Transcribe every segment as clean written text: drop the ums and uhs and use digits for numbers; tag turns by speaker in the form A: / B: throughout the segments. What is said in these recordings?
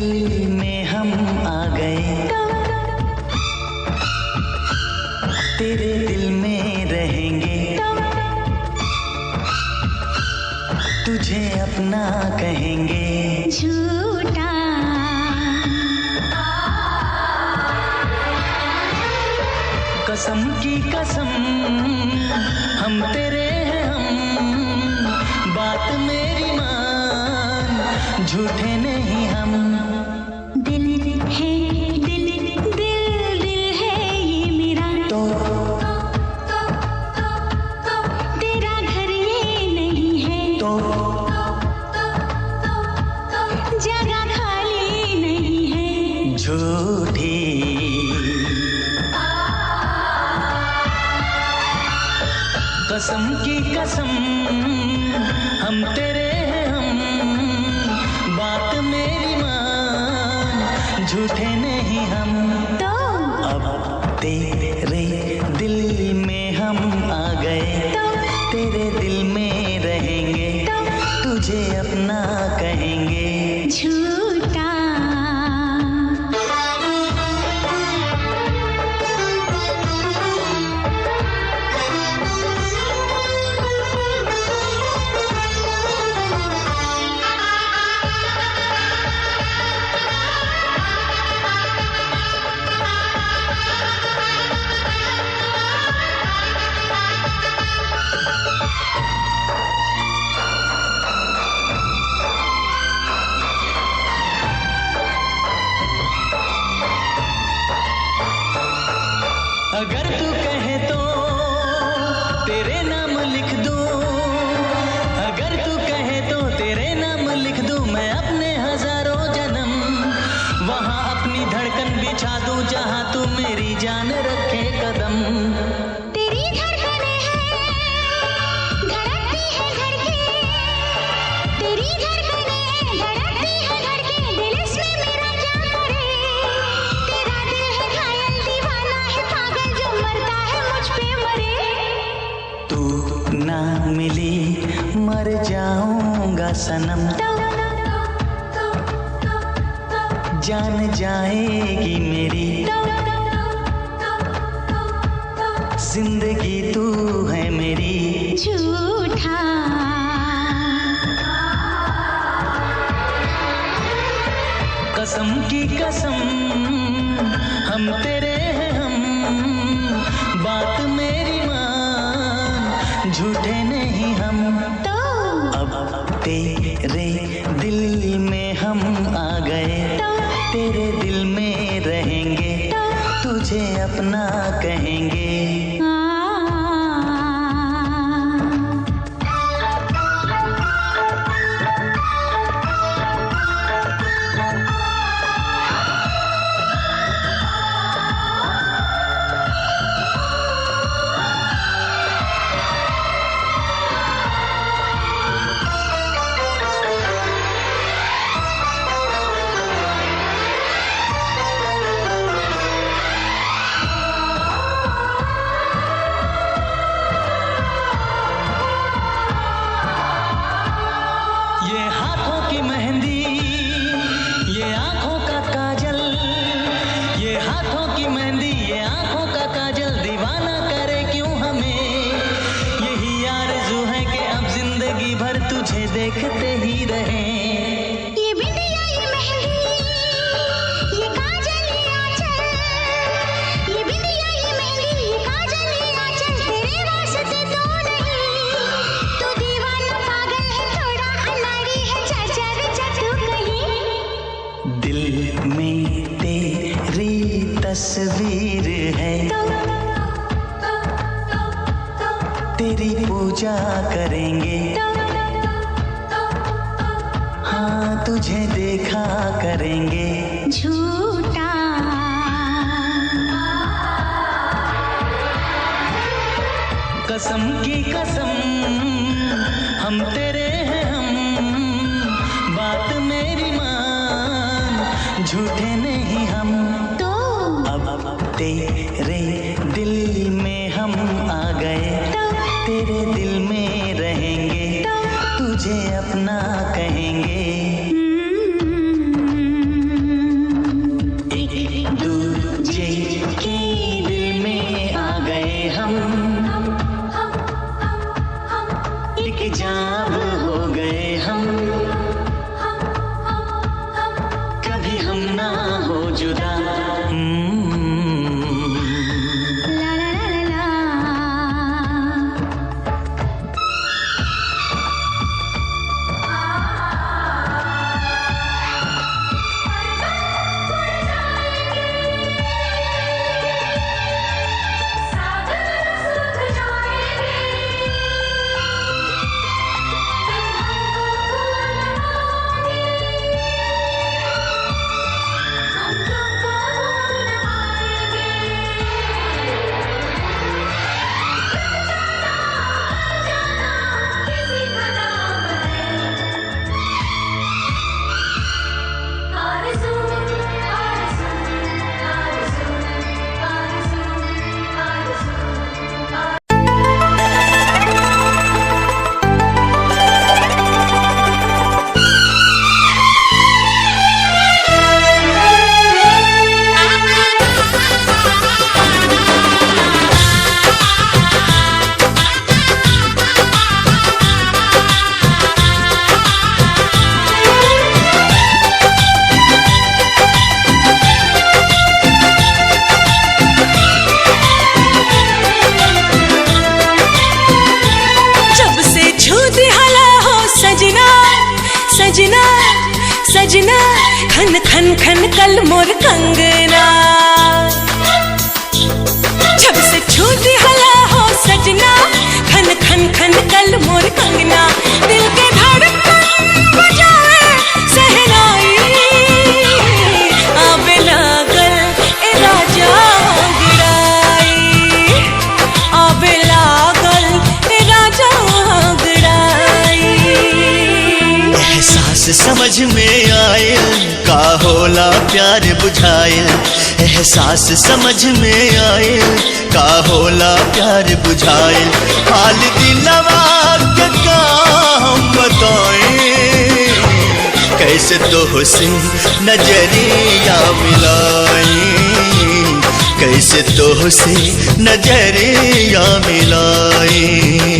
A: दिल में हम आ गए, तेरे दिल में रहेंगे, तुझे अपना कहेंगे।
B: झूठा
A: कसम की कसम हम तेरे हैं हम, बात मेरी मान, झूठे नहीं हम।
B: दिल है दिल दिल दिल है ये मेरा,
A: तो
B: तेरा घर ये नहीं है,
A: तो
B: जगह खाली नहीं है।
A: झूठी कसम की कसम हम तेरे हैं हम, बात मेरी मान, झूठे नहीं हम।
B: तो
A: अब तेरे दिल में हम आ गए, तेरे दिल में रहेंगे, तुझे अपना कहेंगे।
B: झूठा
A: अगर तू कहे तो तेरे नाम लिख दूं, अगर तू कहे तो तेरे नाम लिख दूं, मैं अपने हजारों जन्म वहां अपनी धड़कन बिछा दूं, जहां तू मेरी जान रखे कदम।
B: तेरी धड़कने हैं धड़कती है धड़के, तेरी धड़कने हैं धड़कती है धड़के, दिल इसमें मेरा क्या करे। तेरा दिल है घायल दीवाना है पागल, जो मरता है मुझ पे मरे।
A: तू ना मिली मर जाऊंगा सनम, जान जाएगी मेरी जिंदगी, तू है मेरी।
B: झूठा
A: कसम की कसम हम तेरे हैं हम, बात मेरी मान, झूठे नहीं हम।
B: तो
A: अब तेरे दिल में हम आ गए, तेरे दिल में रहेंगे, तुझे अपना कहेंगे। ये हाथों की मेहंदी, ये आंखों का काजल, ये हाथों की मेहंदी, ये आंखों का काजल, दीवाना करे क्यों हमें। यही आरज़ू है कि अब जिंदगी भर तुझे देखते ही रहें।
B: ये बिंदिया ये मेहंदी ये काजल ये आंचल, ये बिंदिया ये मेहंदी ये काजल ये आंचल, तेरे वास्ते तो नहीं। तू दीवाना पागल है थोड़ा अनाड़ी है, चल चल चल तू कहीं।
A: दिल में तेरी तस्वीर है, तेरी पूजा करेंगे, हाँ तुझे देखा करेंगे।
B: झूठा
A: कसम की कसम हम तेरे हैं हम, बात मेरी मान, झूठे नहीं हम।
B: तो
A: अब तेरे दिल में हम आ गए, तेरे दिल में रहेंगे, तुझे अपना कहेंगे। कभी हम ना हो जुदा।
B: ला ला ला ला
C: सजना सजना खन खन खन कल मोर कंगना, जब से छूटी हला हो सजना खन खन खन कल मोर कंगना। दिल के धड़कन बजाए सहनाई आवे लागल ए राजा अंगड़ाई, आवे लागल ए राजा अंगड़ाई।
D: एहसास समझ में आयल का होला प्यार बुझायल, एहसास समझ में आयल का होला प्यार बुझायल। हाल दिलवा के का हम बताएं, कैसे तो से नजरिया मिलाएं, कैसे तो से नजरिया मिलाएं।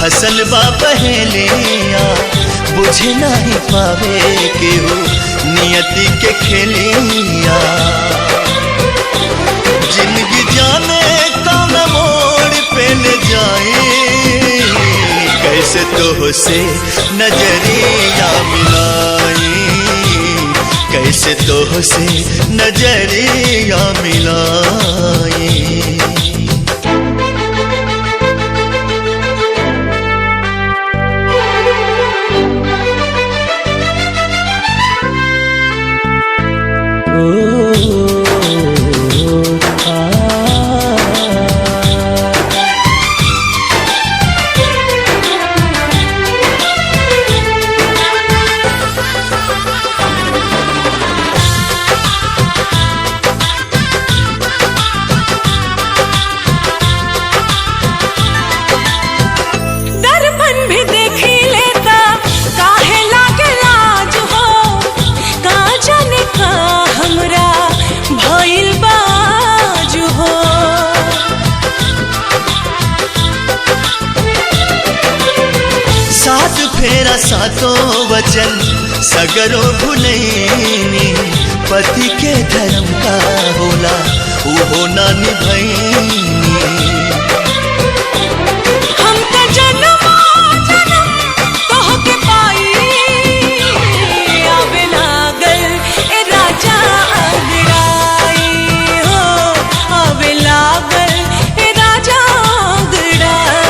D: फसल बा पहलिया बुझे नहीं पावे केहू नियति के खेलिया। जिंदगी जाने कौन मोड़ पे ले जाए, कैसे तो से नजरिया मिलाए, कैसे तो से नजरिया मिलाए। फेरा सातों वचन सगरो भुलैनी, पति के धर्म का होला वो ना निभैनी।
C: हम तो जन्म जन्म तोह के पाई आवे लागल ए राजा अंगड़ाई हो, आवे लागल ए राजा अंगड़ाई।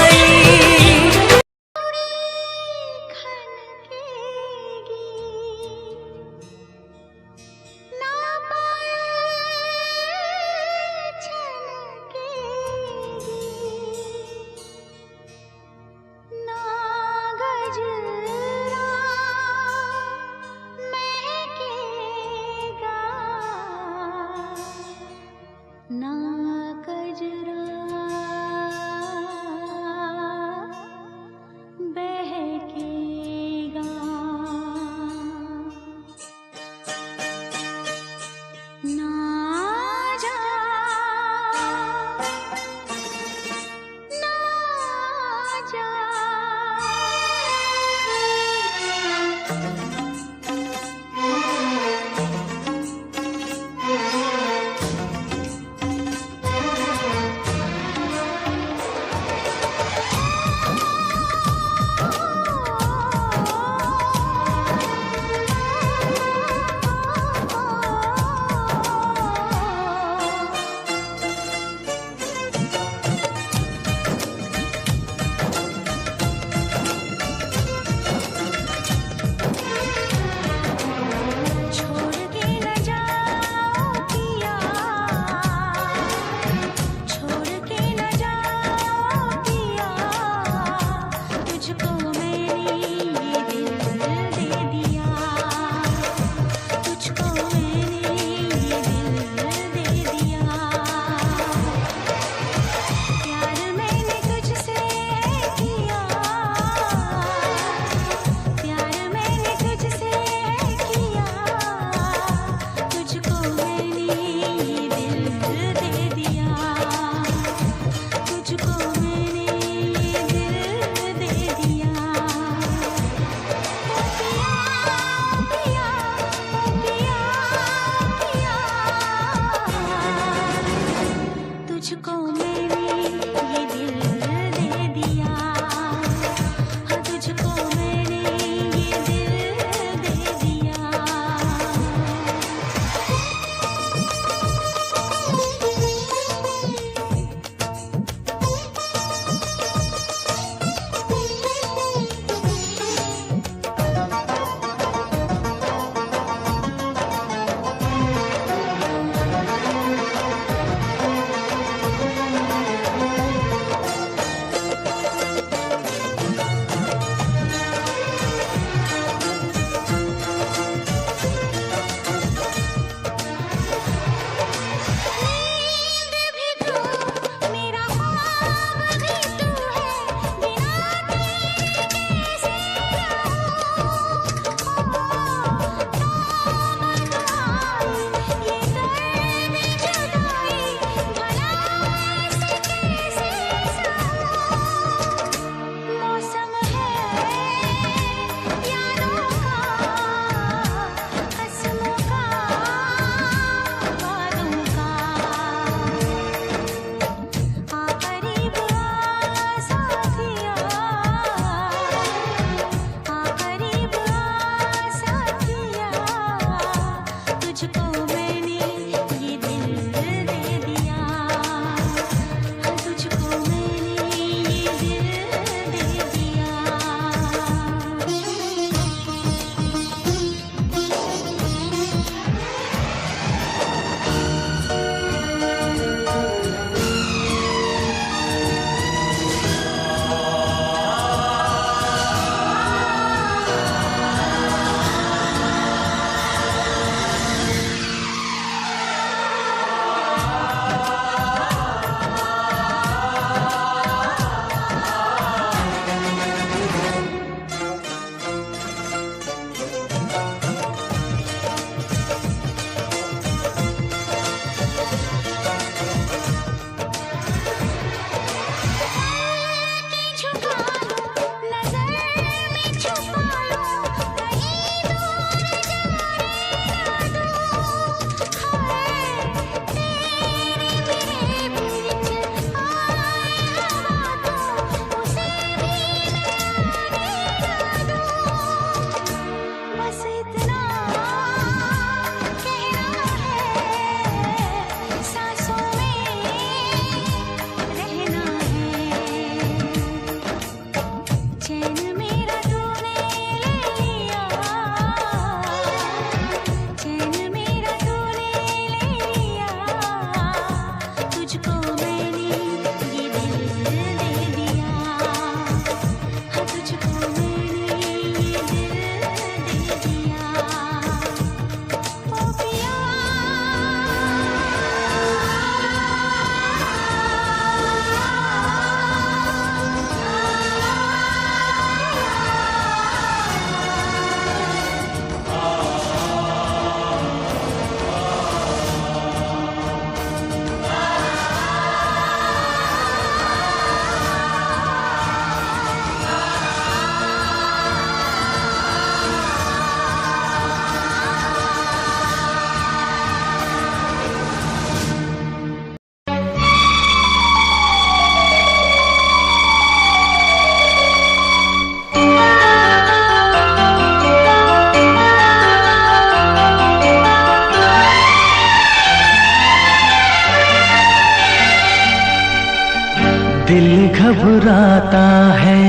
A: घबराता है,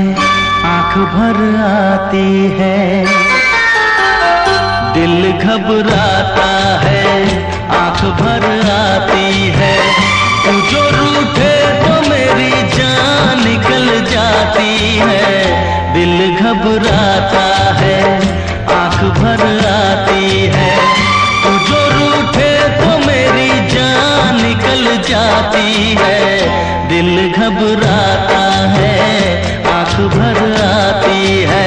A: आंख भर आती है। दिल घबराता है, आंख भर आती है। तू जो रूठे तो मेरी जान निकल जाती है। दिल घबराता है, आंख भर आती है। तू जो रूठे तो मेरी जान निकल जाती है। दिल घबराता है, आंख भर आती है।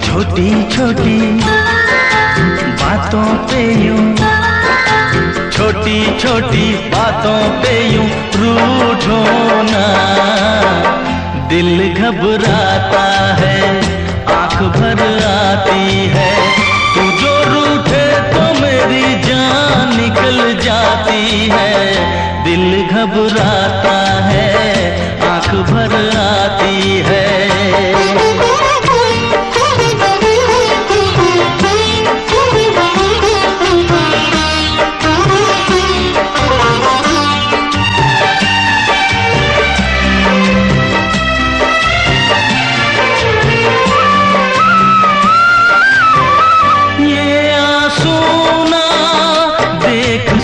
A: छोटी छोटी बातों पे यूं, छोटी छोटी बातों पे यूं रूठो ना। दिल घबराता है, आंख भर आती है। तू जो रूठे तो मेरी जान निकल जाती है। दिल घबराता है, आंख भर आती है।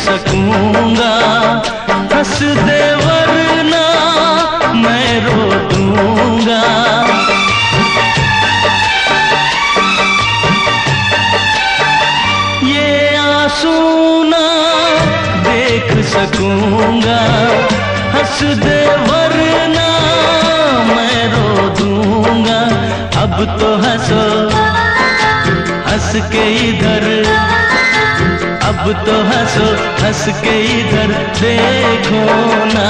A: सकूंगा हंस दे वरना मैं रो दूंगा। ये आंसू ना देख सकूंगा, हंस दे वरना मैं रो दूंगा। अब तो हंसो हंस के इधर, अब तो हंसो हंस के इधर देखो ना।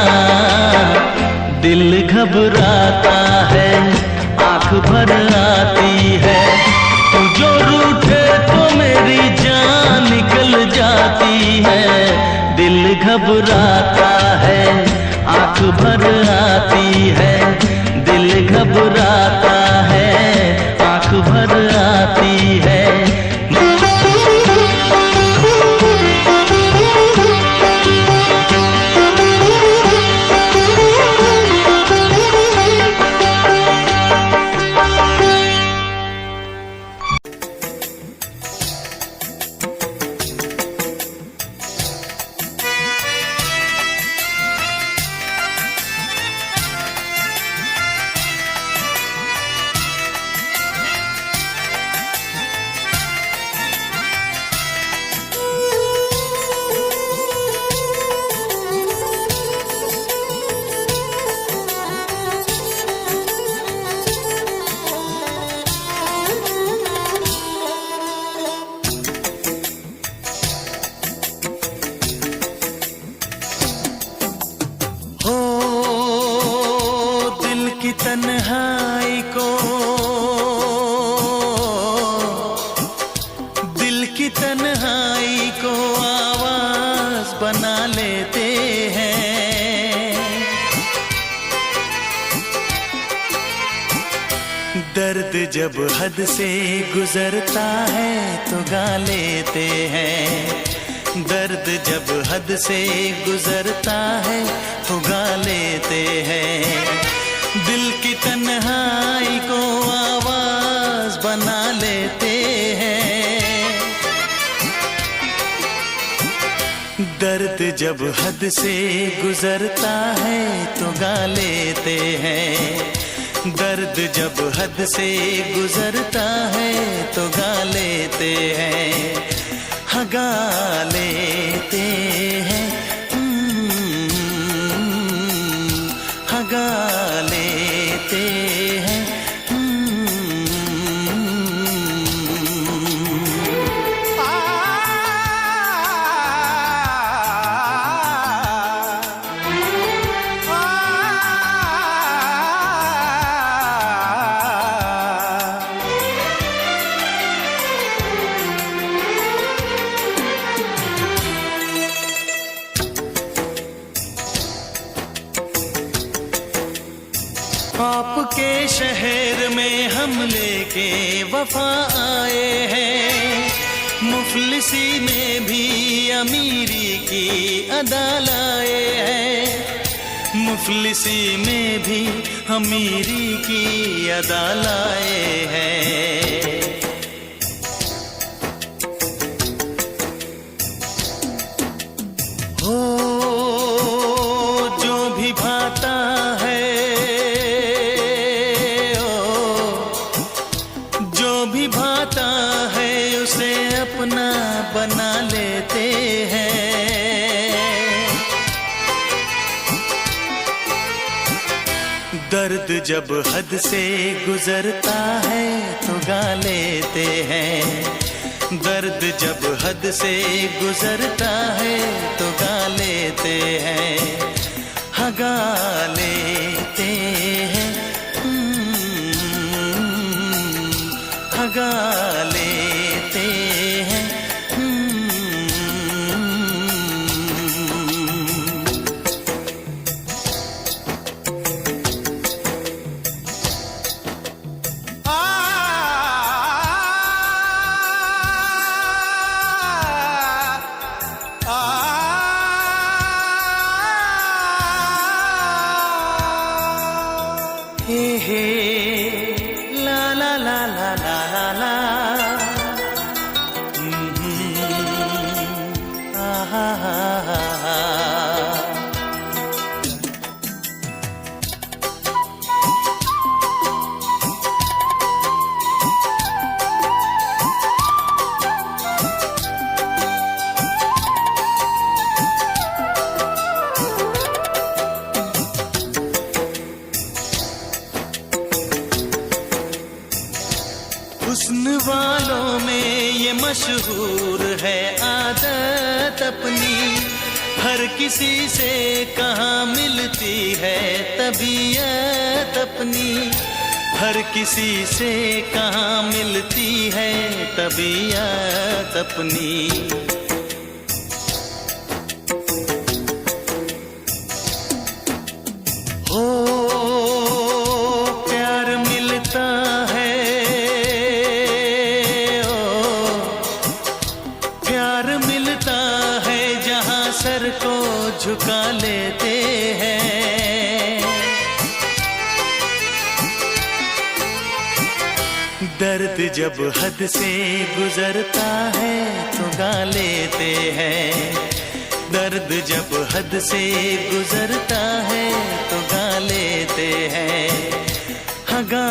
A: दिल घबराता है, आंख भर आती है। तू जो रूठे तो मेरी जान निकल जाती है। दिल घबराता है, आंख भर आती है। दिल घबराता है, आंख भर आती है। तन्हाई को, दिल की तन्हाई को आवाज बना लेते हैं। दर्द जब हद से गुजरता है तो गा लेते हैं। दर्द जब हद से गुजरता है तो गा लेते हैं। दिल की तन्हाई को आवाज बना लेते हैं। दर्द जब हद से गुजरता है तो गा लेते हैं। दर्द जब हद से गुजरता है तो गा लेते हैं। हाँ गा लेते हैं, हाँ गा लेते लेते हैं। आपके शहर में हम लेके वफा आए हैं, मुफलिसी में भी अमीरी की अदा लाए हैं, मुफलिसी में भी अमीरी की अदा लाए हैं। हो जो भी भाता है, भाता है उसे अपना बना लेते हैं। दर्द जब हद से गुजरता है तो गा लेते हैं, दर्द जब हद से गुजरता है तो गा लेते हैं, हाँ गा लेते हैं, गा लेते हैं। हे हे ला ला ला ला ला ला, हा हा हा हा। हुस्न वालों में ये मशहूर है आदत अपनी, हर किसी से कहाँ मिलती है तबीयत अपनी, हर किसी से कहाँ मिलती है तबीयत अपनी। हो प्यार मिलता है, प्यार मिलता है जहाँ सर को झुका लेते हैं। दर्द जब हद से गुजरता है तो गा लेते हैं, दर्द जब हद से गुजरता है तो गा लेते हैं, हाँ गा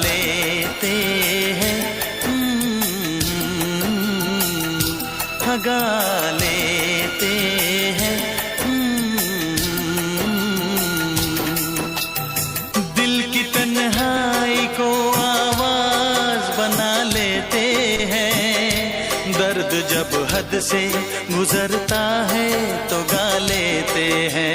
A: लेते हैं, हाँ गा लेते हैं। दिल की तन्हाई को आवाज बना लेते हैं, दर्द जब हद से गुजरता है तो गा लेते हैं।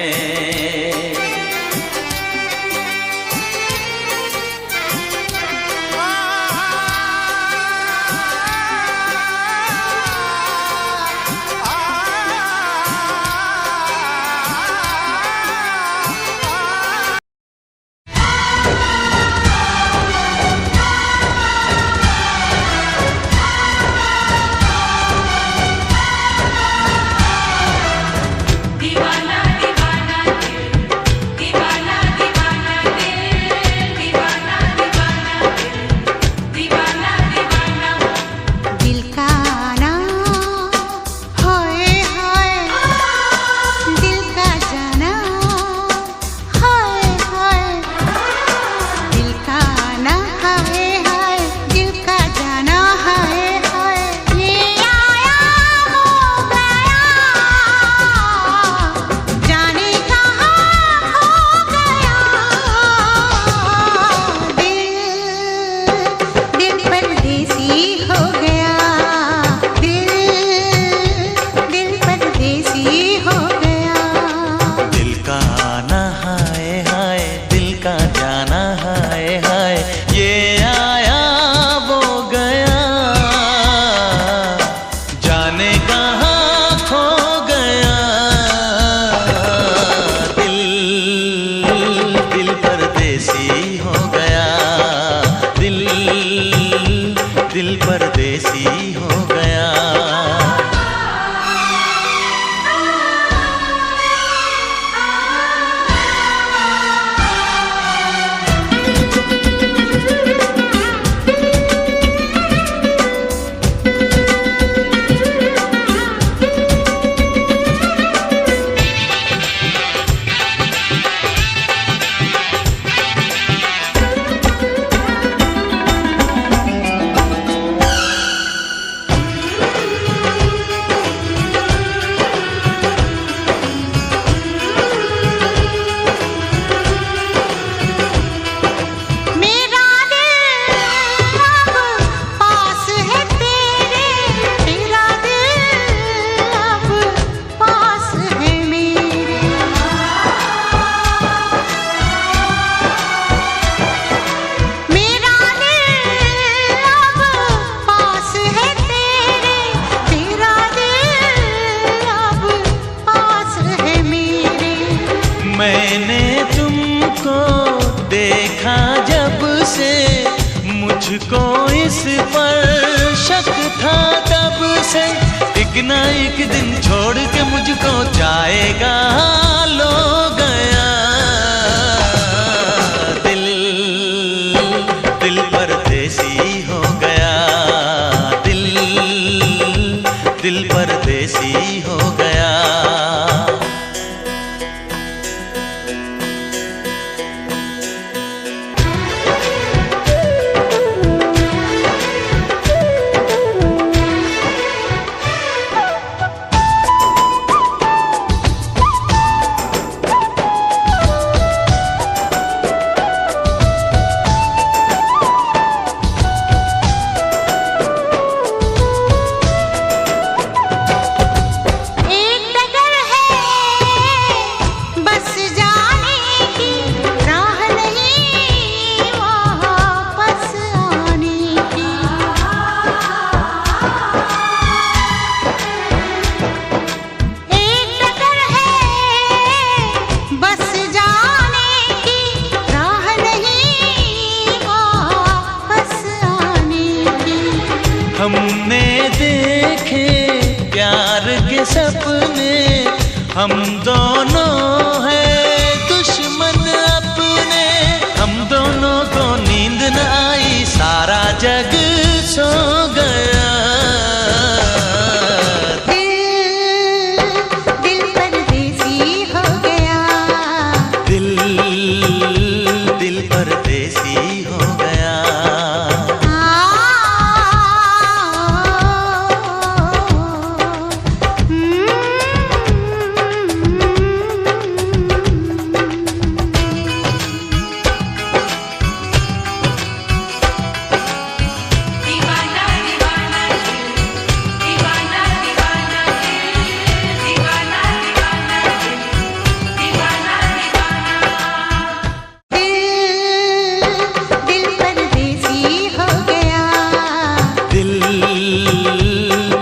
A: जब से मुझको इस पर शक था, तब से एक ना एक दिन छोड़ के मुझको जाएगा। लो गया दिल, दिल परदेसी हो गया, दिल, दिल परदेसी हो गया। हमने देखे प्यार के सपने, हम दोनों हैं दुश्मन अपने। हम दोनों को नींद न आई, सारा जग सो गया।
B: दिल परदेसी हो गया,
A: दिल, दिल परदेसी हो गया।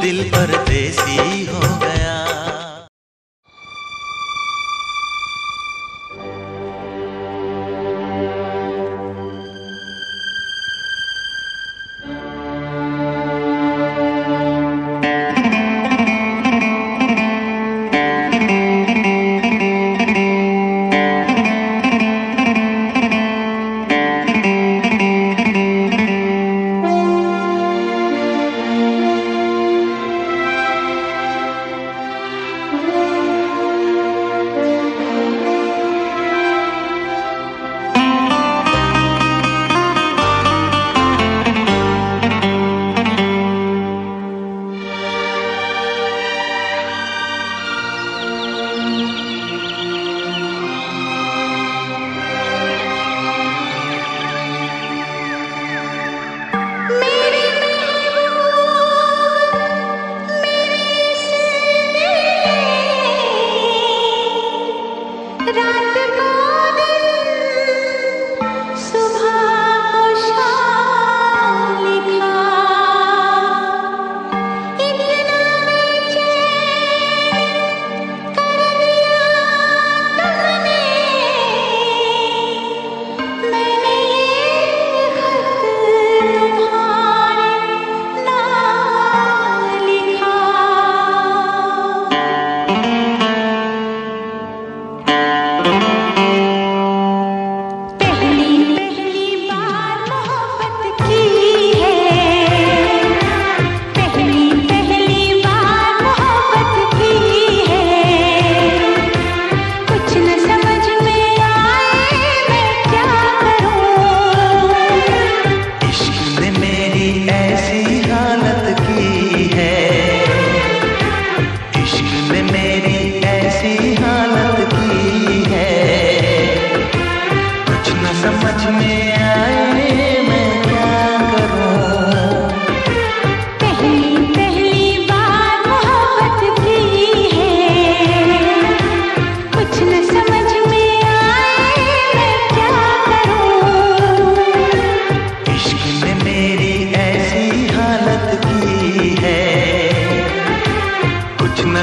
A: दिल परदेसी हो गया।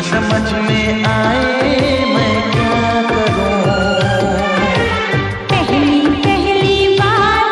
A: समझ में आए मैं क्या करूं।
B: पहली पहली बार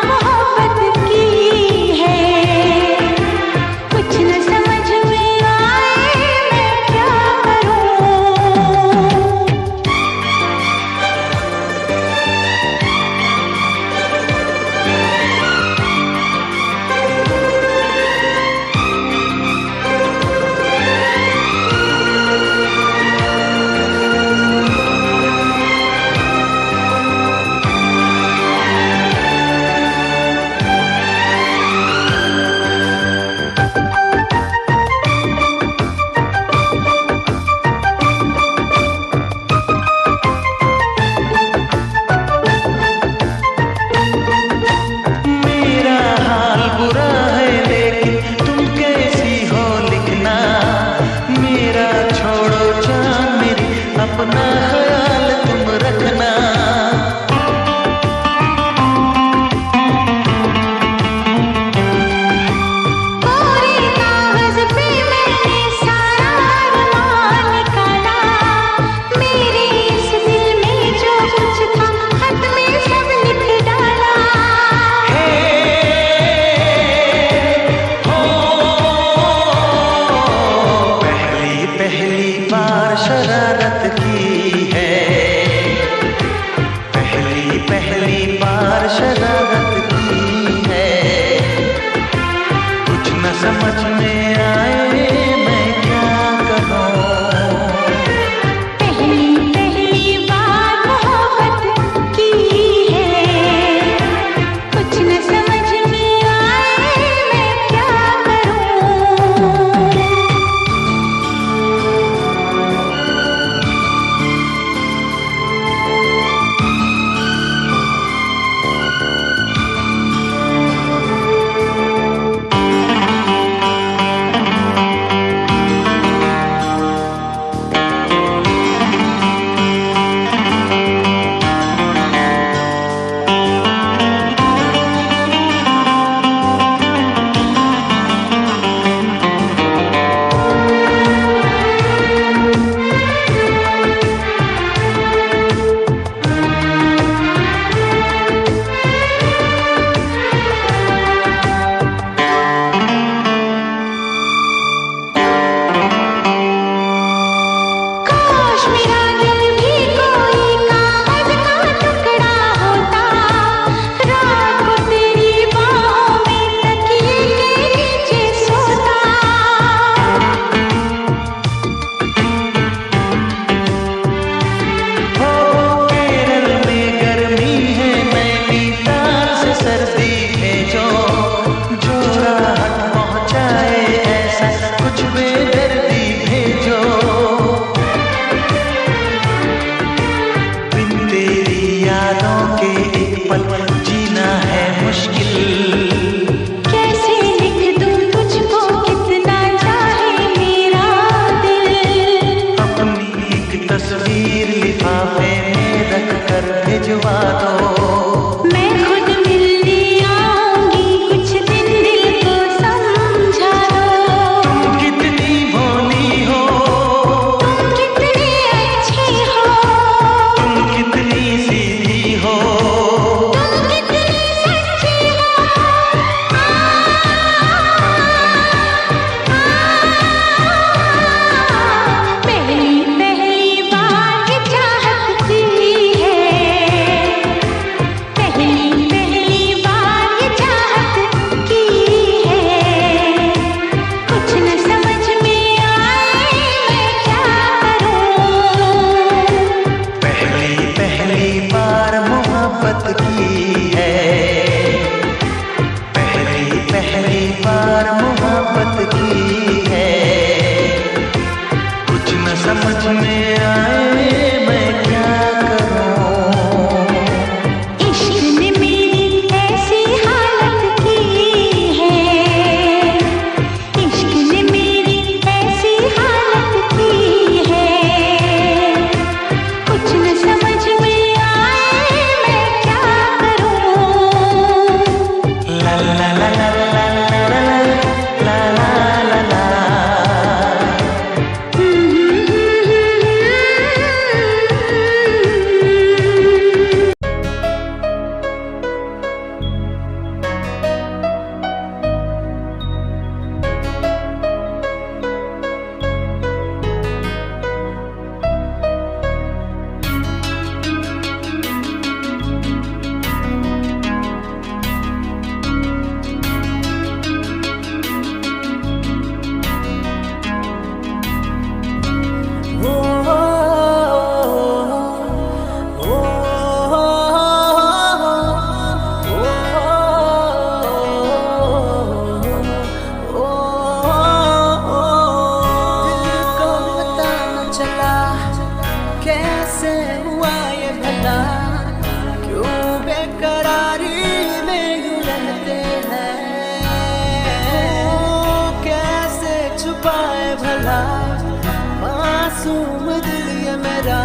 E: मासूम दिल ये मेरा,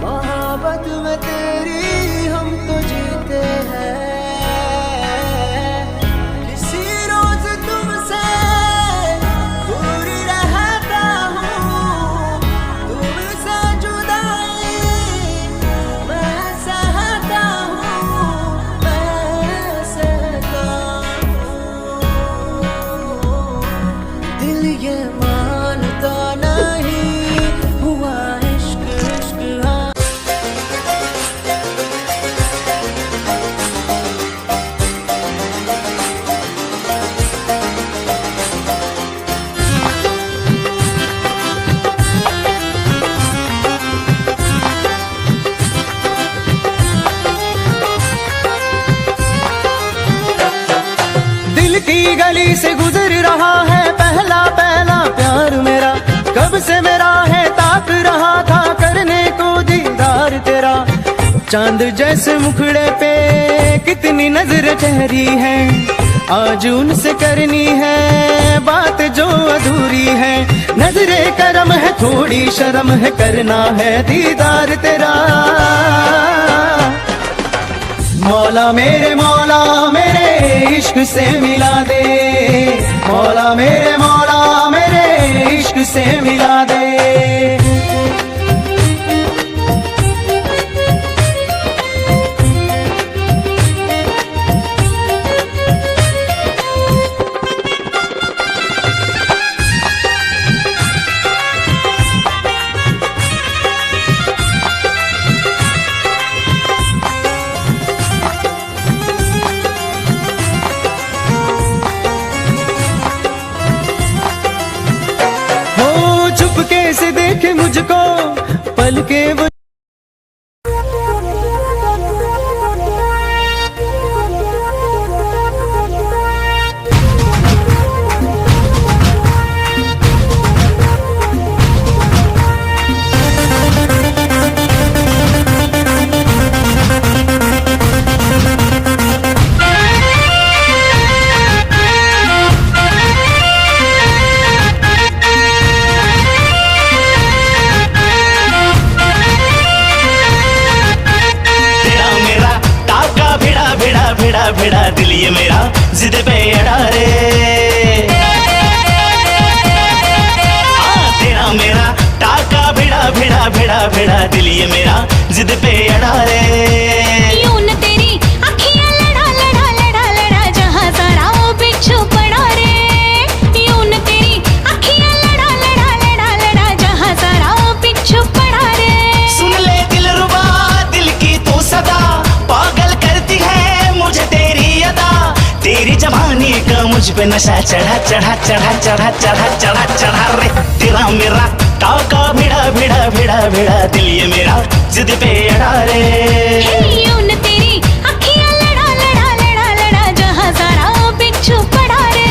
E: मोहब्बत में तेरी हम तो जीते हैं। किसी रोज तुमसे दूर रहता हूँ, तुमसे जुदाई मैं सहता हूँ, मैं सहता हूँ। दिल ये मानता नहीं हुआ इश्क इश्क हाँ।
A: दिल की गली से गुजर रहा है पहला पहला प्यार मेरा, कब से मेरा है ताक रहा था करने को दीदार तेरा। चांद जैसे मुखड़े पे कितनी नजर ठहरी है, आज उनसे करनी है बात जो अधूरी है। नजरे करम है थोड़ी शर्म है, करना है दीदार तेरा। मौला मेरे इश्क से मिला दे, मौला मेरे इश्क से मिला दे। चुपके से देखे मुझको पल के वो
D: भिड़ा दिल ये मेरा जिद पे अड़ा रे। तेरा मेरा टाका भिड़ा दिल ये मेरा जिद पे अड़ा रे।
B: यूं न तेरी अखियां लड़ा जहां सारा वो बिच्छू पड़ा रे। यूं न तेरी अखियां लड़ा जहां सारा वो बिच्छू पड़ा रे।
D: सुन ले दिलरुबा दिल की तू सदा, पागल करती है मुझे तेरी अदा। तेरी जवानी का मुझ पे नशा चढ़ा रे। तेरा मेरा टाका भिड़ा दिल ये मेरा जिद पे अड़ा रे।
B: यूं न तेरी अखियां लड़ा जहां सारा वो बिच्छू पड़ा रे।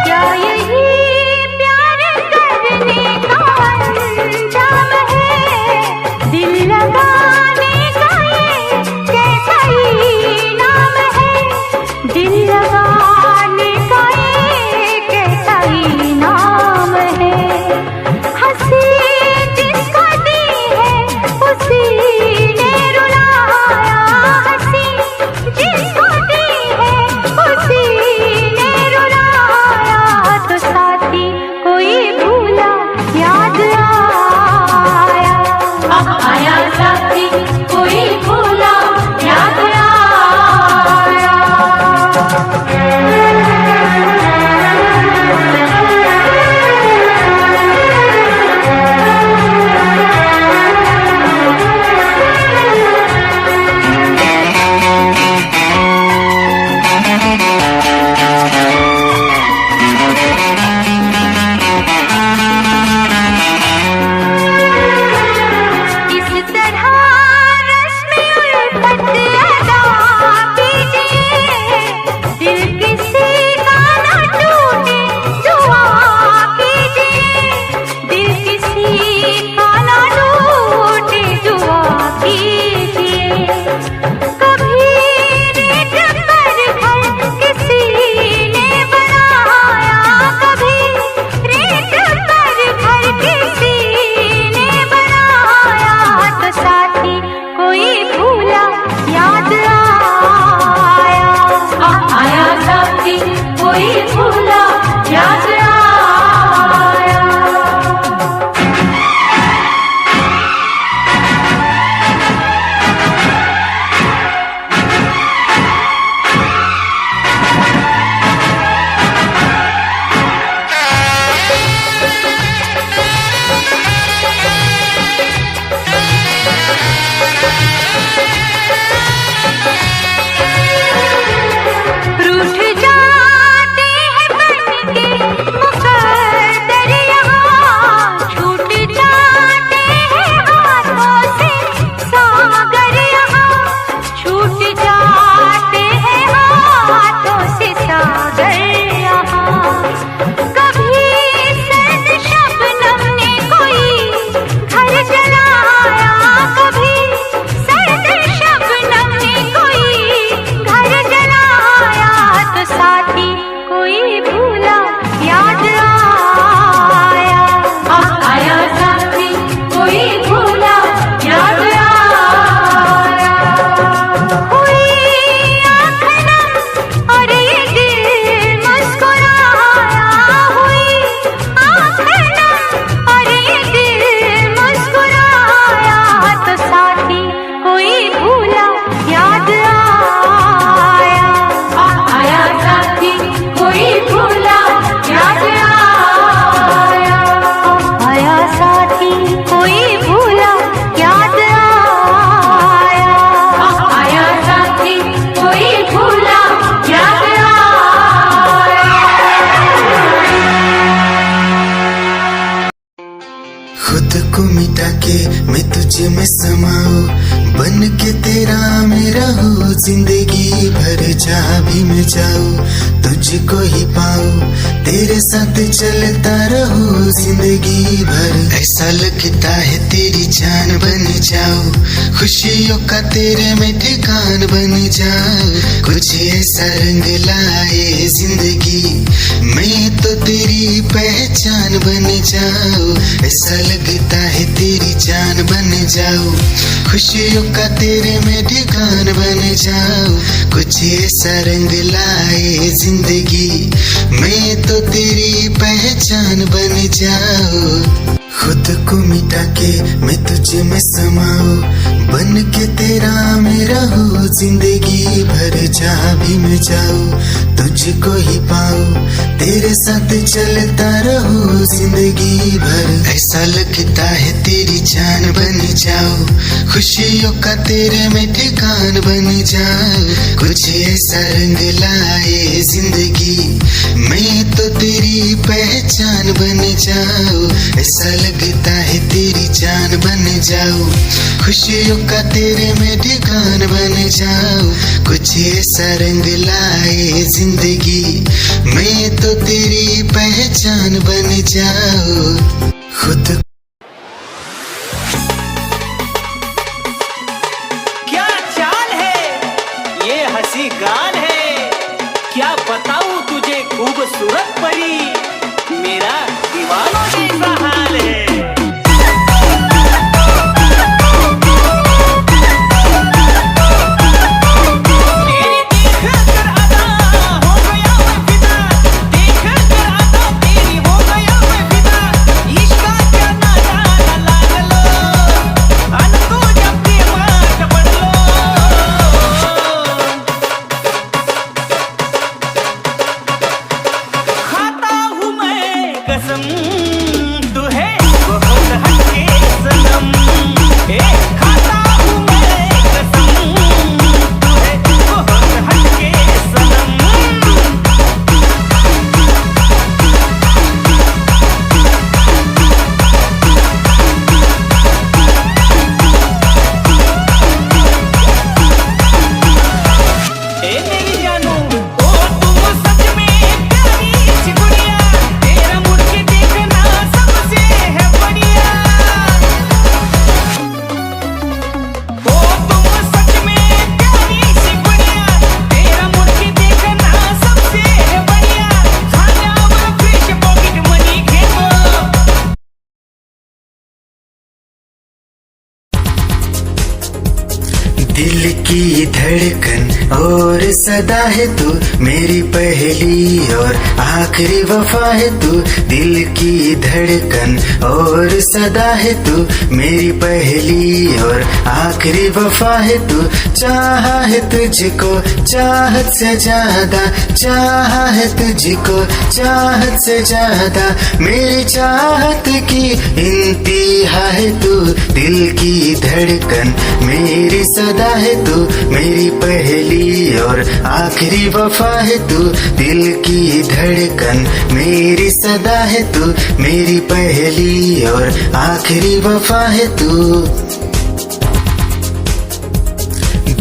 B: क्या यही प्यार
F: बन के तेरा मैं रहूं जिंदगी भर, जहाँ भी मैं जाऊं तुझको ही पाऊं, तेरे साथ चलता रहूं जिंदगी भर। ऐसा लगता है तेरी जान बन जाऊं, खुशियों का तेरे में ठिकान बन जाऊं, कुछ ऐसा रंग लाए जिंदगी, मैं तो तेरी पहचान बन जाऊं। ऐसा लगता है तेरी जान बन जाऊं, खुशियों का तेरे में ठिकान बन जाऊं, कुछ ऐसा रंग लाए जिंदगी, मैं तो तेरी पहचान बन जाऊं। खुद को मिटा के मैं तुझ में समाऊं, बन के तेरा मैं रहूं जिंदगी भर, जहाँ भी मैं जाऊं तुझको ही पाऊं, तेरे साथ चलता रहूं जिंदगी भर। ऐसा लगता है तेरी जान बन जाऊं, खुशियों का तेरे में ठिकान बन जाऊं, कुछ ऐसा रंग लाए जिंदगी, मैं तो तेरी पहचान बन जाऊं। ऐसा लगता है तेरी जान बन जाऊं, खुशियों का तेरे में ठिकान बन जाऊं, कुछ ऐसा रंग लाए जिंदगी, मैं तो तेरी पहचान बन जाऊं। खुद
A: क्या चाल है, ये हंसी गाल है, क्या बताऊं तुझे खूबसूरत परी, मेरा दीवानों जैसा हाल है।
F: दिल की धड़कन और सदा है तू, मेरी पहली और आखिरी वफा है तू। दिल की धड़कन और सदा है तू, मेरी पहली और आखिरी वफा है तू। चाहा है तुझको चाहत से ज्यादा, चाहा है तुझको चाहत से ज्यादा, मेरी चाहत की इंतहा है तू। दिल की धड़कन मेरी सदा है तू, मेरी पहली और आखिरी वफा है तू। दिल की धड़कन मेरी सदा है तू, मेरी पहली और आखिरी वफा है तू।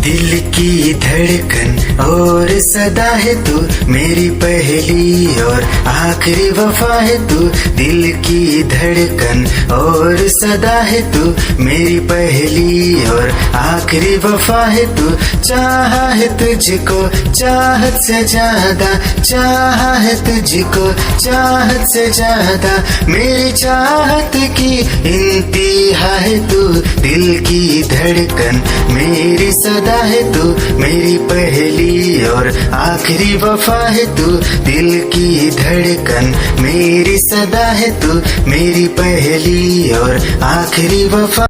F: दिल की धड़कन और सदा है तू, मेरी पहली और आखिरी वफा है तू। दिल की धड़कन और सदा है तू, मेरी पहली और आखिरी वफा है तू। चाहा है तुझको चाहत से ज्यादा, चाहा है तुझको चाहत से ज्यादा, मेरी चाहत की इंतहा है तू। दिल की धड़कन मेरी सदा है तू, मेरी पहली और आखिरी वफा है तू। दिल की धड़कन मेरी सदा है तू, मेरी पहली और आखिरी वफा।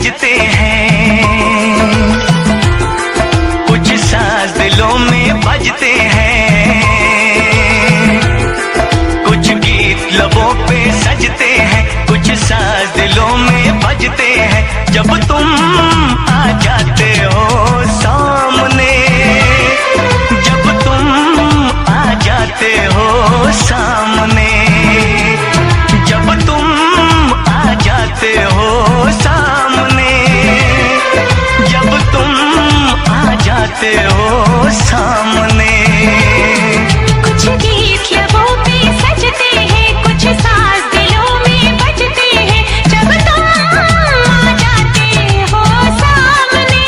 D: सजते हैं, कुछ साज दिलों में बजते हैं, कुछ गीत लबों पे सजते हैं, कुछ साज दिलों में बजते हैं। जब तुम आ जाते हो सामने, जब तुम आ जाते हो सामने, जब तुम आ जाते हो सामने, जब तुम आ जाते हो सामने।
B: कुछ गीत लबों पे सजते हैं, कुछ साज दिलों में बजते हैं। जब तुम आ जाते हो सामने,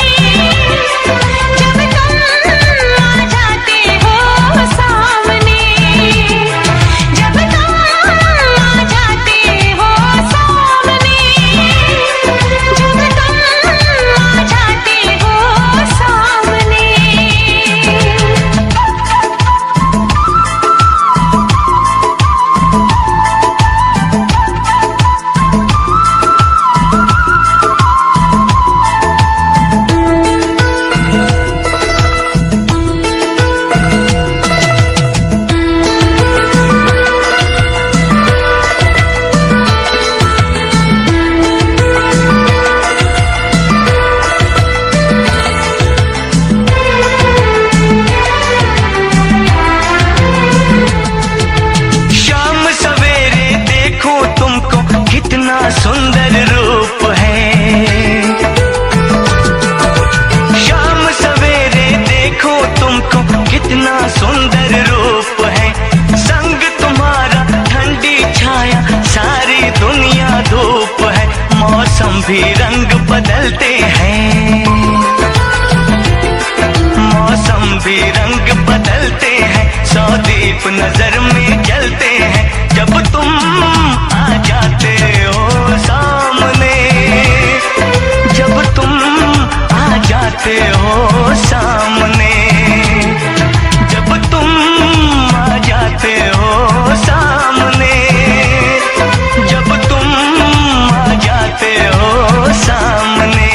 B: जब तुम आ जाते हो सामने, जब तुम आ जाते हो सामने, जब तुम आ जाते हो सामने।
D: शाम सवेरे देखो तुमको कितना सुंदर रूप है, शाम सवेरे देखो तुमको कितना सुंदर रूप है। संग तुम्हारा ठंडी छाया सारी दुनिया धूप है। मौसम भी रंग बदलते हैं, मौसम भी रंग बदलते हैं। सौ दीप नजर में जलते हैं। जब तुम आ जाते हो सामने, जब तुम आ जाते हो सामने, जब तुम आ जाते हो सामने, जब तुम आ जाते हो सामने।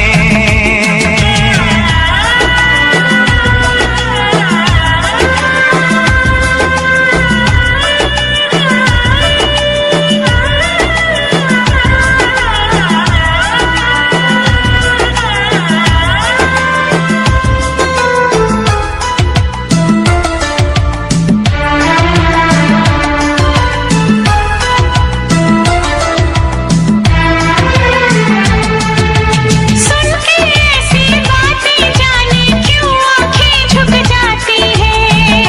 B: सुन के ऐसी बातें जाने क्यों आँखें झुक जाती हैं।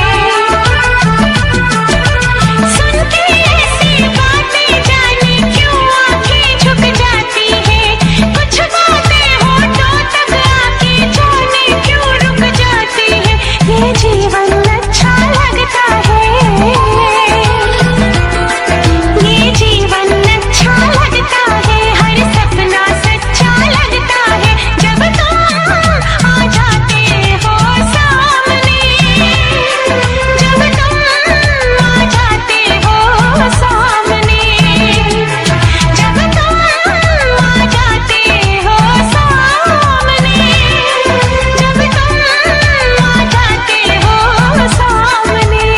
B: सुन के ऐसी बातें जाने क्यों आँखें झुक जाती हैं। कुछ बातें होठों तक आके जाने क्यों रुक जाती हैं। ये जीवन अच्छा लगता है, ये जीवन अच्छा लगता है। हर सपना सच्चा लगता है। जब तुम आ जाते हो सामने, जब तुम आ जाते हो सामने, जब तुम आ जाते हो सामने, जब तुम आ जाते हो सामने।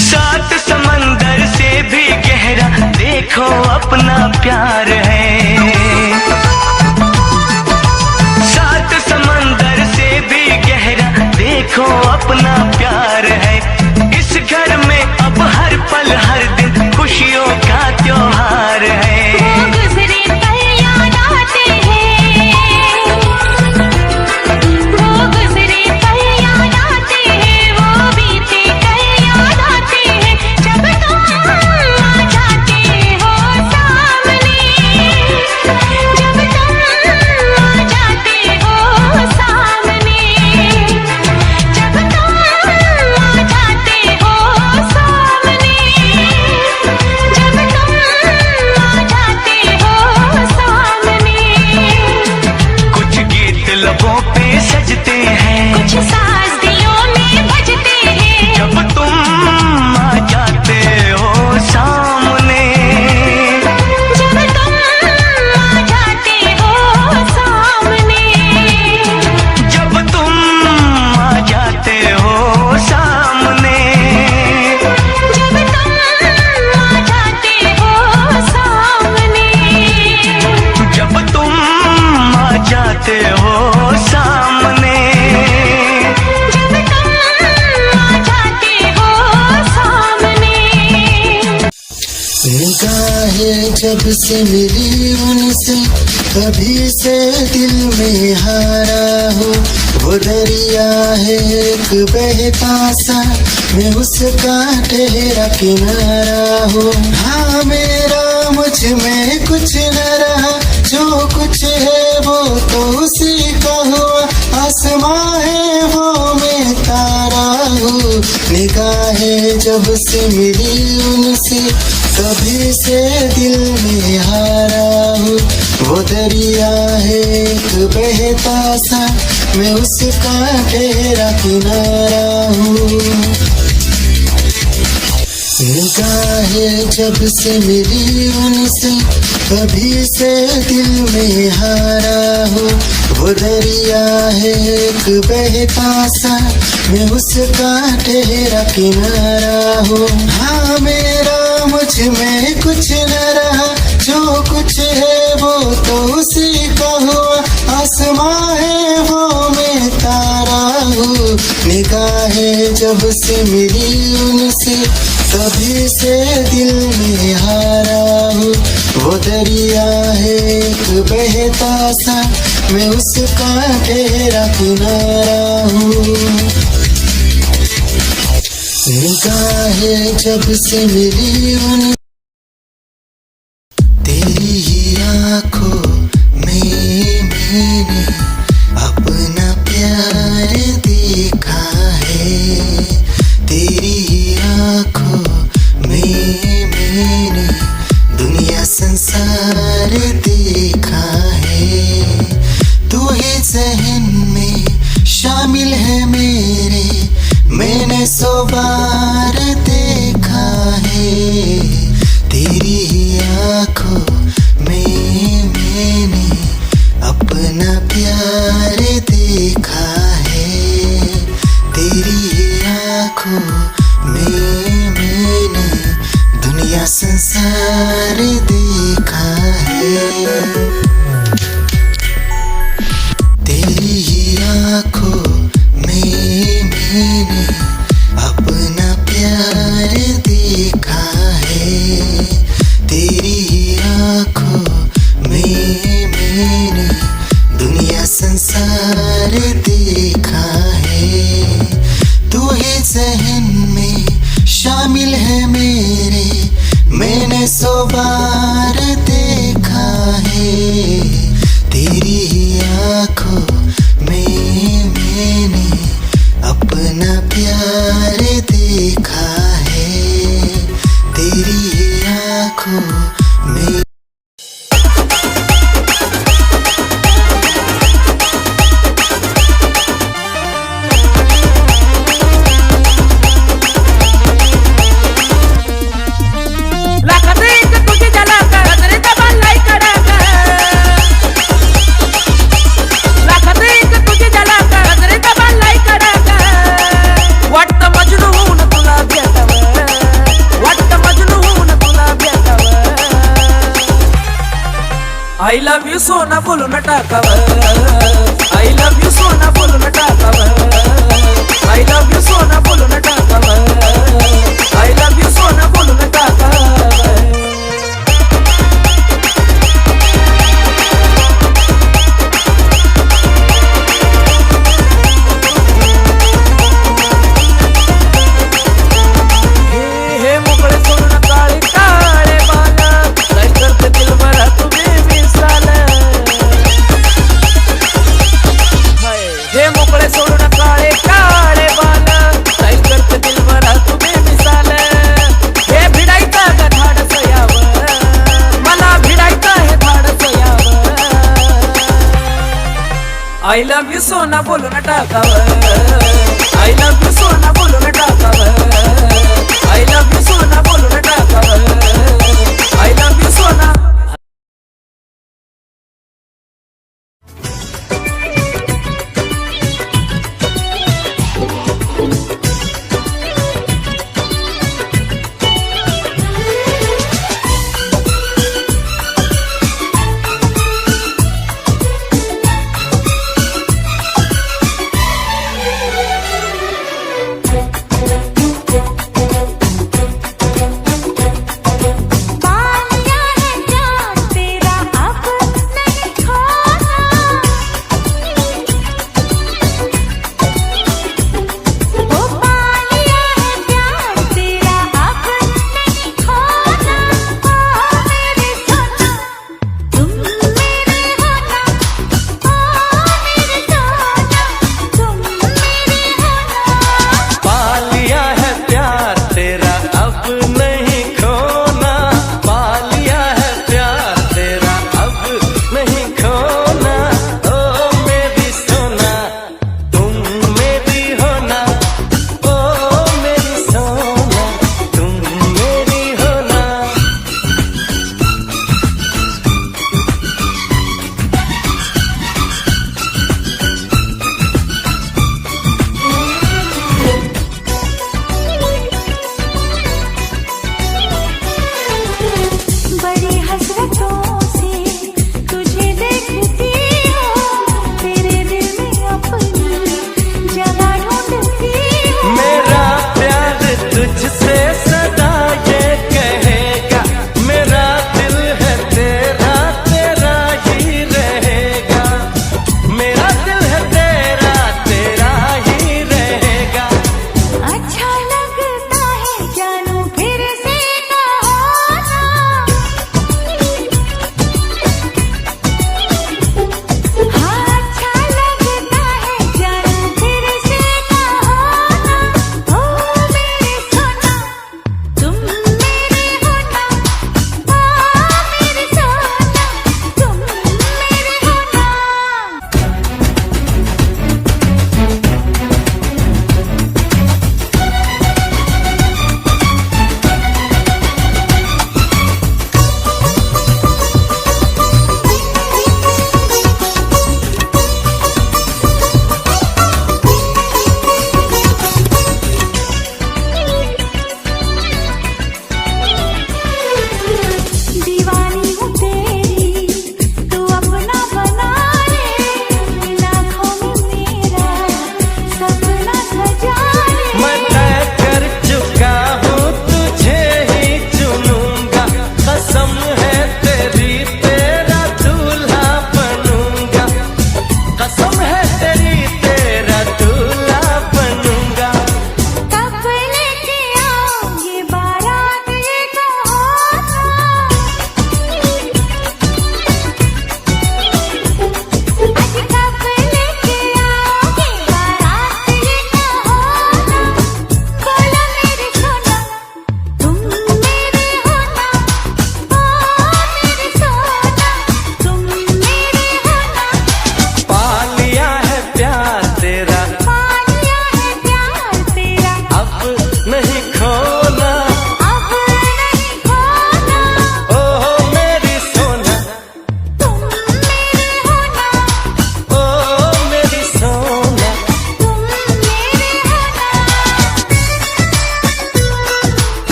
D: सात समंदर से भी गहरा देखो अपना प्यार है, सात समंदर से भी गहरा देखो अपना प्यार है। इस घर में अब हर पल हर दिन खुशियों का त्योहार है।
B: वो गुजरे पल याद आते हैं, वो गुजरे पल याद आते हैं।
F: है जब से मिली उनसे कभी से दिल में हारा हो। वो दरिया है एक बहता सा, मैं उसका ठहरा किनारा हो। हाँ मेरा मुझ में कुछ न रहा, जो कुछ है वो तो उसी का हुआ। आसमां है वो मैं तारा हूँ, निगाहें जब से मिली उनसे कभी से दिल में हारा हूँ। वो दरिया है एक बहता सा, मैं उसका ठहरा किनारा हूँ। निगाहें जब से मिली उनसे कभी से दिल में हारा हो। वो दरिया है एक बहता सा, मैं उसका ठहरा किनारा हो। हाँ मेरा मुझ में कुछ न रहा, जो कुछ है वो तो उसी का हुआ। आसमां है वो मैं तारा हूँ, निगाहें जब से मिली उनसे कभी से दिल में हारा हूँ। वो दरिया है एक बहता सा, मैं उसका ठहरा किनारा हूँ। निगाहें जब से मिली उन तेरी ही आँखों में मैंने अपना प्यार देखा है। तेरी ही आँखों में मैंने दुनिया संसार देखा है। तू ही ज़हन में शामिल है मेरे, मैंने 100 बार देखा है। तेरी ही आँखों में मैंने अपना प्यार देखा है। तेरी ही आँखों में मैंने दुनिया संसार देखा है। तेरी ही आँखों में मैंने अपना प्यार देखा है। तेरी ही आँखों में मैंने दुनिया संसार देखा है। तू ही ज़हन में शामिल है मेरे, मैंने 100 बार देखा है। तेरी ही आँखों में मैंने अपना प्यार देखा है। तेरी ही आँखों में
E: I love you सोना बोलून टाकावं, I love you सोना बोलून टाकावं, I love you सोना बोलून टाकावं, I love you सोना बोलून टाकावं. हे मोकळे सोडून काळे काळे बाल, काय करते दिलबरा तू बेमिसाल. हे मोकळे सोडून काळे काळे बाल, काय करते दिलबरा तू बेमिसाल. हे भिडायचं का धाडस यावं, मला भिडायचं हे धाडस यावं. I love you सोना बोलून टाकावं, I love you सोना बोलून टाकावं, I love you सोना बोलून टाकावं, I love you सोना.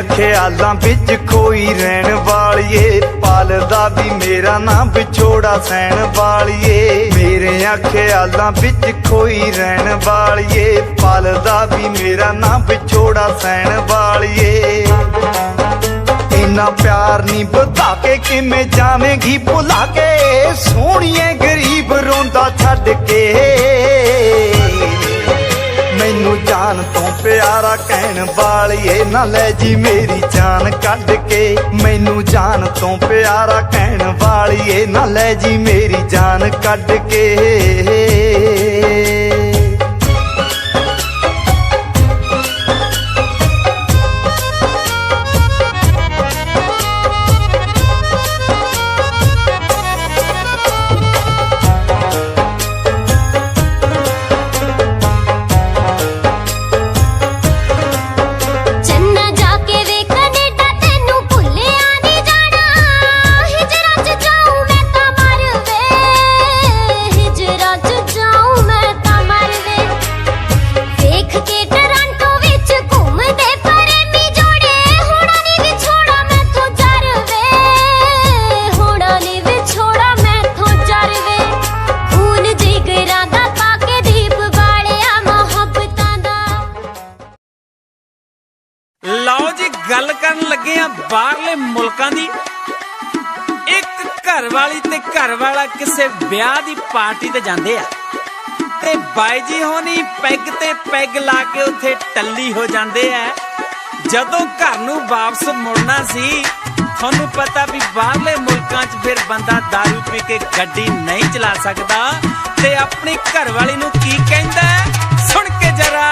G: ख्यालां विच खोई रहन वालिए, पालदा भी मेरा नाम विछोड़ा सहन वालिए। मेरे ख्यालां विच खोई रहन वालिए, पालदा भी मेरा नाम विछोड़ा सहन वालिए। इन्ना प्यार नी बता के किमें जावेंगी भुला के, सोहणिए गरीब रोंदा छड्ड के। मैनू जान तो प्यारा कहन वालिए, ना ले जी मेरी जान कढ के। मैनू जान तो प्यारा कहन वालिए, ना ले जी मेरी जान कढ के।
E: गल करन लगे आ बाहरले मुल्कां दी। एक घर वाली ते घर वाला किसे ब्याह दी पार्टी ते जांदे आ ते बाई जी होनी पैग ते पैग ला के उत्थे टल्ली हो जांदे आ। जदों घर नूं वापस मुड़ना सी, थानू पता भी बाहरले मुल्कां च फिर बंदा दारू पी के गड्डी नहीं चला सकदा ते अपनी घर वाली नूं की कहंदा सुन के जरा।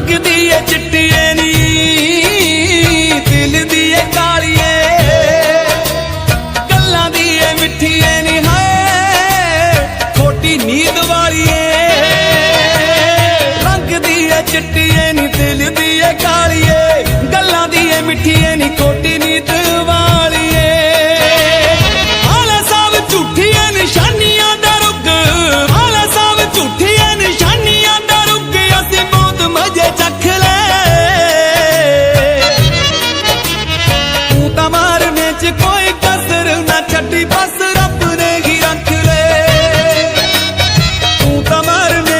E: रंग दिए चिट्टिए नी दिल दिए कालिए गल्लां दिए मिठिए नी हाय खोटी नींद वालिए रंग दिए चिट्टिए नी दिल दिए कालिए गल्लां दिए मिठिए नी खोटी नींद वालिए आला सब झूठिए निशानियां दा रुग आला सब झूठिए निशानियां दा रुग असी मौत मजे चख ले तू तां मारने च कोई कसर ना छड्डी बस रब ने ही रख ले तू तां मारने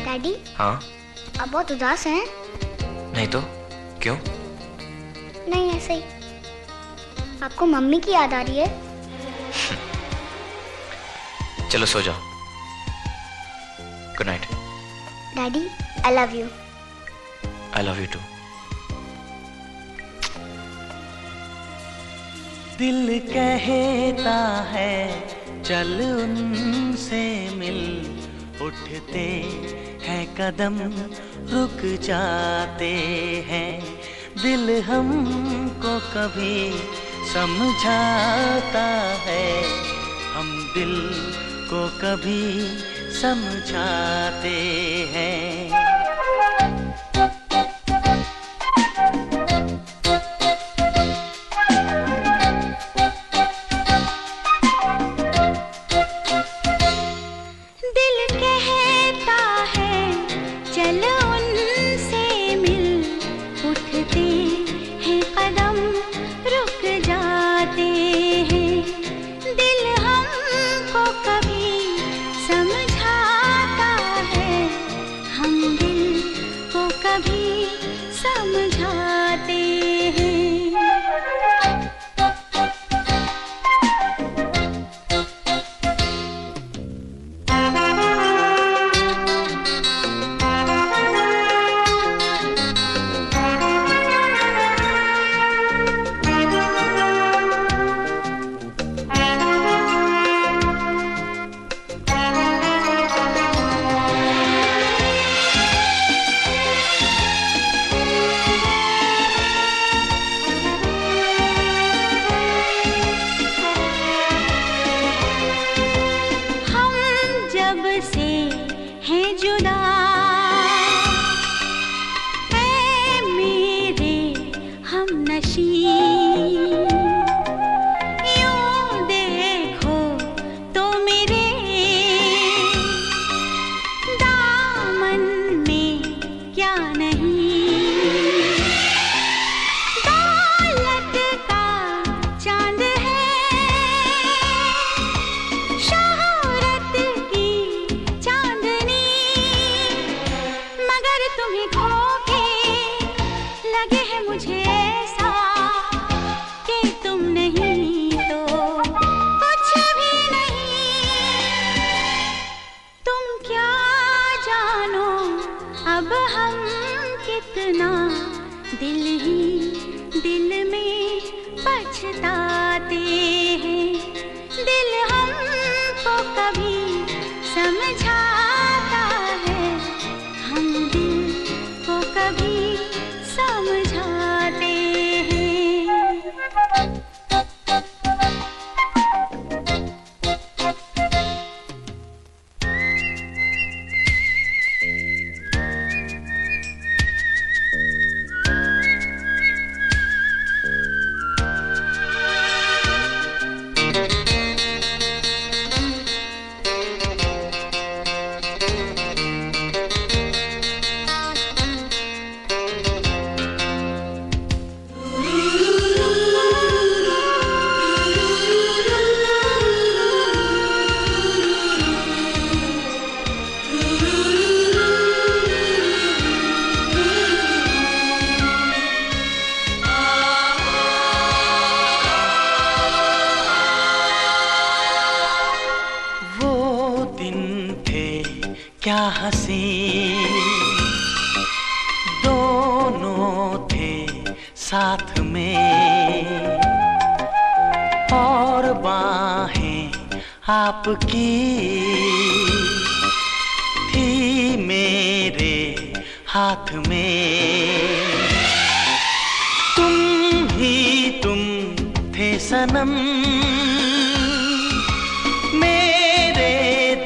B: डैडी
H: हाँ
B: आप बहुत उदास हैं।
H: नहीं तो क्यों?
B: नहीं ऐसे ही। आपको मम्मी की याद आ रही है?
H: चलो सो जाओ। Good night.
B: Daddy I love you.
H: I love you too.
A: दिल कहता है चल उनसे मिल उठते हैं कदम रुक जाते हैं दिल हमको कभी समझाता है हम दिल को कभी समझाते हैं क्या हंसी दोनों थे साथ में, और बाहें आपकी थी मेरे हाथ में। तुम ही तुम थे सनम मेरे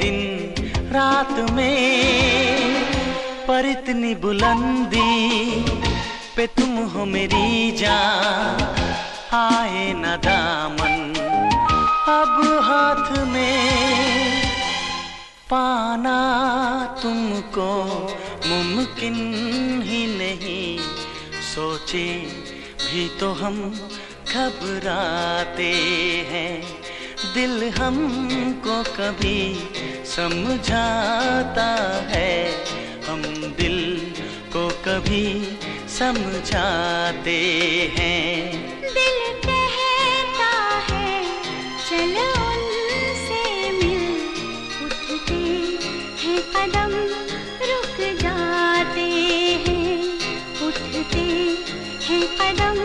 A: दिन रात में, पर इतनी बुलंदी पे तुम हो मेरी जान, आए न दामन अब हाथ में, पाना तुमको मुमकिन ही नहीं, सोचे भी तो हम घबराते हैं, दिल हमको कभी समझाता है, हम दिल को कभी समझाते हैं।
B: दिल कहता है चल उनसे मिल, उठते हैं कदम रुक जाते हैं, उठते हैं कदम